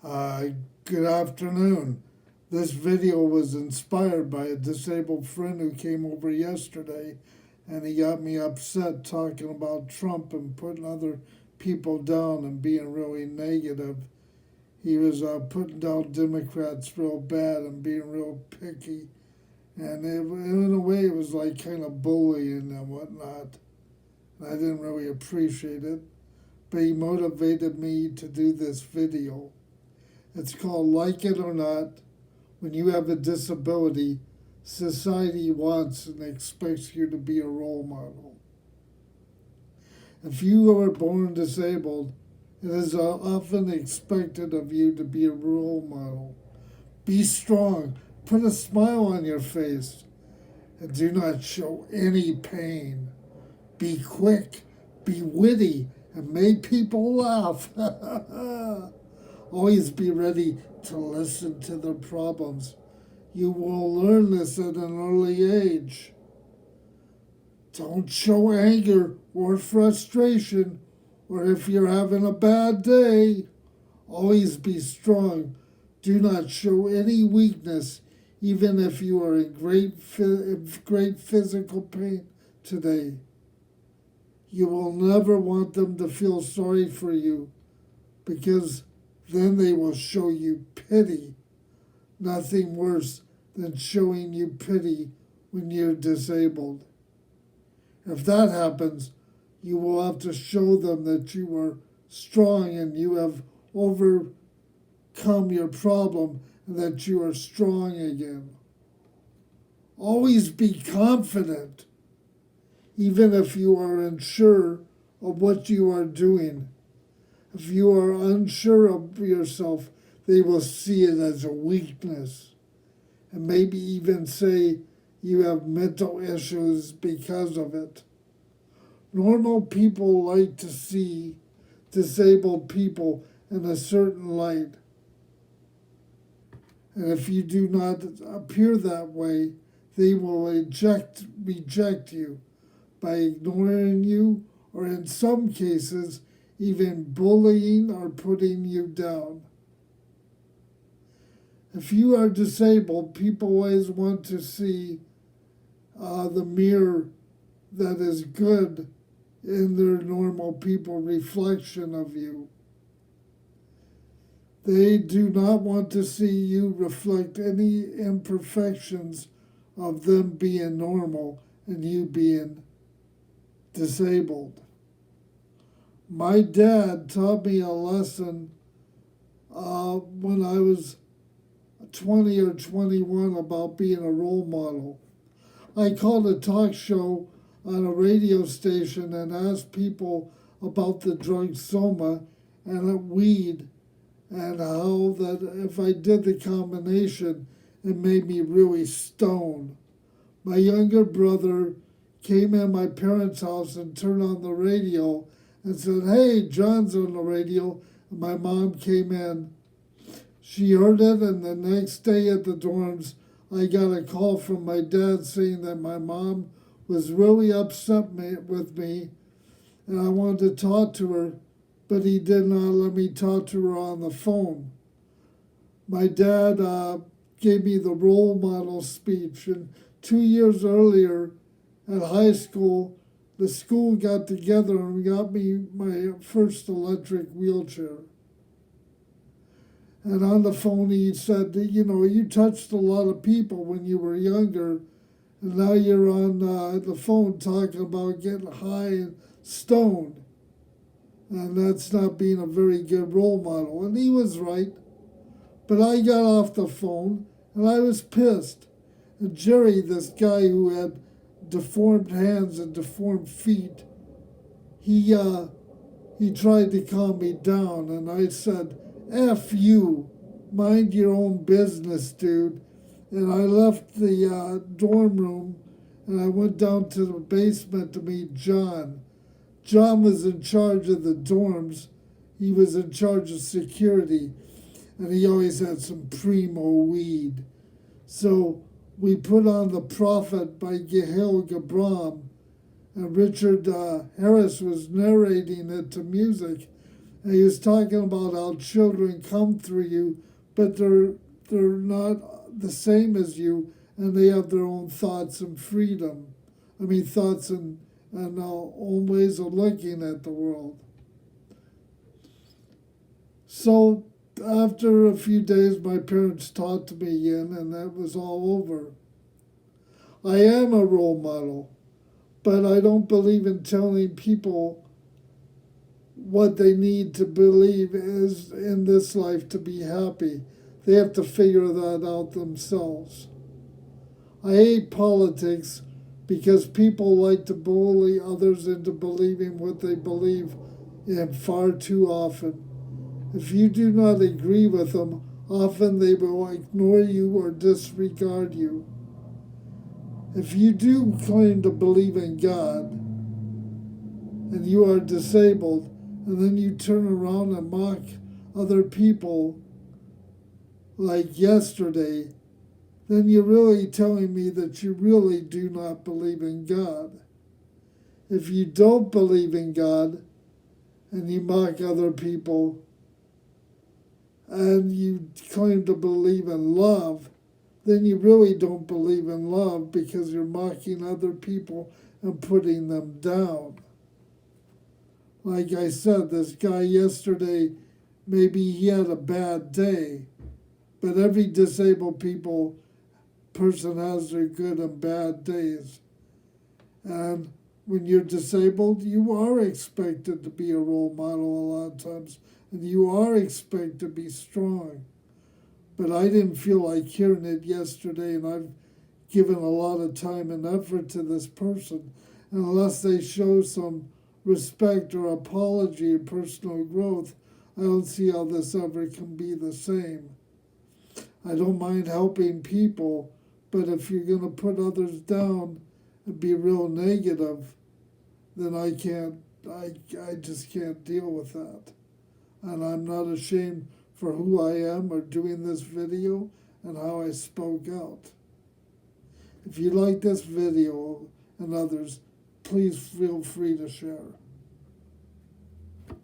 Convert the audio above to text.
Uh, Good afternoon. This video was inspired by a disabled friend who came over yesterday, and he got me upset talking about Trump and putting other people down and being really negative. He was putting down Democrats real bad and being real picky, and in a way it was like kind of bullying and whatnot. I didn't really appreciate it, but he motivated me to do this video. It's called Like It or Not. When you have a disability, society wants and expects you to be a role model. If you are born disabled, it is often expected of you to be a role model. Be strong, put a smile on your face, and do not show any pain. Be quick, be witty, and make people laugh. Always be ready to listen to their problems. You will learn this at an early age. Don't show anger or frustration, or if you're having a bad day, always be strong. Do not show any weakness, even if you are in great physical pain today. You will never want them to feel sorry for you, because then they will show you pity. Nothing worse than showing you pity when you're disabled. If that happens, you will have to show them that you are strong and you have overcome your problem and that you are strong again. Always be confident, even if you are unsure of what you are doing. If you are unsure of yourself, they will see it as a weakness and maybe even say you have mental issues because of it. Normal people like to see disabled people in a certain light. And if you do not appear that way, they will reject you by ignoring you, or in some cases, even bullying or putting you down. If you are disabled, people always want to see the mirror that is good in their normal people reflection of you. They do not want to see you reflect any imperfections of them being normal and you being disabled. My dad taught me a lesson when I was 20 or 21 about being a role model. I called a talk show on a radio station and asked people about the drug soma and weed, and how that if I did the combination, it made me really stoned. My younger brother came in my parents' house and turned on the radio and said, "Hey, John's on the radio." And my mom came in. She heard it, and the next day at the dorms, I got a call from my dad saying that my mom was really upset with me, and I wanted to talk to her, but he did not let me talk to her on the phone. My dad gave me the role model speech, and 2 years earlier at high school, the school got together and got me my first electric wheelchair. And on the phone he said, you touched a lot of people when you were younger, and now you're on the phone talking about getting high and stoned. And that's not being a very good role model. And he was right. But I got off the phone and I was pissed. And Jerry, this guy who had deformed hands and deformed feet, he tried to calm me down, and I said, "F you, mind your own business, dude." And I left the dorm room and I went down to the basement to meet John. John was in charge of the dorms. He was in charge of security, and he always had some primo weed. So we put on The Prophet by Gahil Gibran, and Richard Harris was narrating it to music, And he was talking about how children come through you, but they're not the same as you, and they have their own thoughts and freedom. I mean, thoughts and own ways of looking at the world. So after a few days, my parents talked to me again, and that was all over. I am a role model, but I don't believe in telling people what they need to believe is in this life to be happy. They have to figure that out themselves. I hate politics because people like to bully others into believing what they believe in far too often. If you do not agree with them, often they will ignore you or disregard you. If you do claim to believe in God and you are disabled, and then you turn around and mock other people like yesterday, then you're really telling me that you really do not believe in God. If you don't believe in God and you mock other people and you claim to believe in love, then you really don't believe in love because you're mocking other people and putting them down. Like I said, this guy yesterday, maybe he had a bad day, but every disabled person has their good and bad days. And when you're disabled, you are expected to be a role model a lot of times, and you are expected to be strong. But I didn't feel like hearing it yesterday, and I've given a lot of time and effort to this person. And unless they show some respect or apology or personal growth, I don't see how this ever can be the same. I don't mind helping people, but if you're going to put others down and be real negative, then I just can't deal with that. And I'm not ashamed for who I am or doing this video and how I spoke out. If you like this video and others, please feel free to share.